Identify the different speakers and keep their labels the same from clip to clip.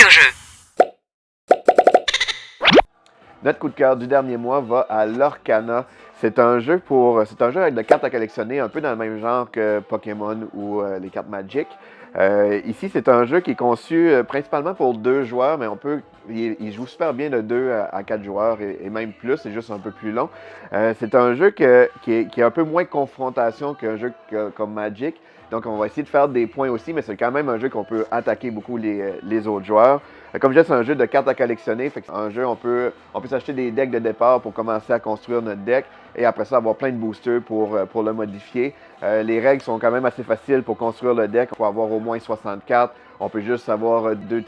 Speaker 1: Vidéojeu.
Speaker 2: Notre coup de cœur du dernier mois va à Lorcana. C'est un jeu avec des cartes à collectionner, un peu dans le même genre que Pokémon ou les cartes Magic. Ici, c'est un jeu qui est conçu principalement pour 2 joueurs, mais il joue super bien de 2 à 4 joueurs et même plus, c'est juste un peu plus long. C'est un jeu qui est un peu moins confrontation qu'un jeu comme Magic. Donc, on va essayer de faire des points aussi, mais c'est quand même un jeu qu'on peut attaquer beaucoup les autres joueurs. Comme je disais, c'est un jeu de cartes à collectionner. Fait que c'est un jeu, on peut s'acheter des decks de départ pour commencer à construire notre deck et après ça, avoir plein de boosters pour le modifier. Les règles sont quand même assez faciles pour construire le deck. On peut avoir au moins 60 cartes. On peut juste avoir 2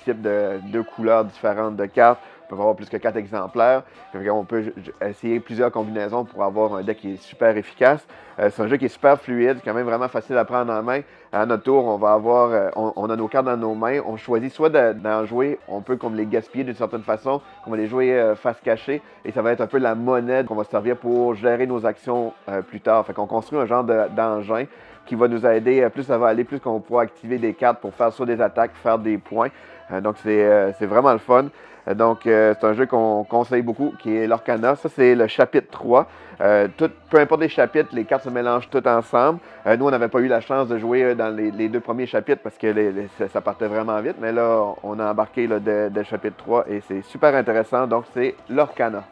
Speaker 2: couleurs différentes de cartes. On peut avoir plus que 4 exemplaires. On peut essayer plusieurs combinaisons pour avoir un deck qui est super efficace. C'est un jeu qui est super fluide, quand même vraiment facile à prendre en main. À notre tour, on a nos cartes dans nos mains. On choisit soit d'en jouer, on peut comme les gaspiller d'une certaine façon, on va les jouer face cachée, et ça va être un peu la monnaie qu'on va se servir pour gérer nos actions plus tard. Fait qu'on construit un genre d'engin qui va nous aider, plus ça va aller, plus qu'on pourra activer des cartes pour faire soit des attaques, faire des points. Donc c'est vraiment le fun. C'est un jeu qu'on conseille beaucoup, qui est Lorcana. Ça, c'est le chapitre 3. Peu importe les chapitres, les cartes se mélangent toutes ensemble. Nous, on n'avait pas eu la chance de jouer dans les 2 premiers chapitres parce que ça partait vraiment vite. Mais là, on a embarqué là, de chapitre 3 et c'est super intéressant. Donc, c'est Lorcana.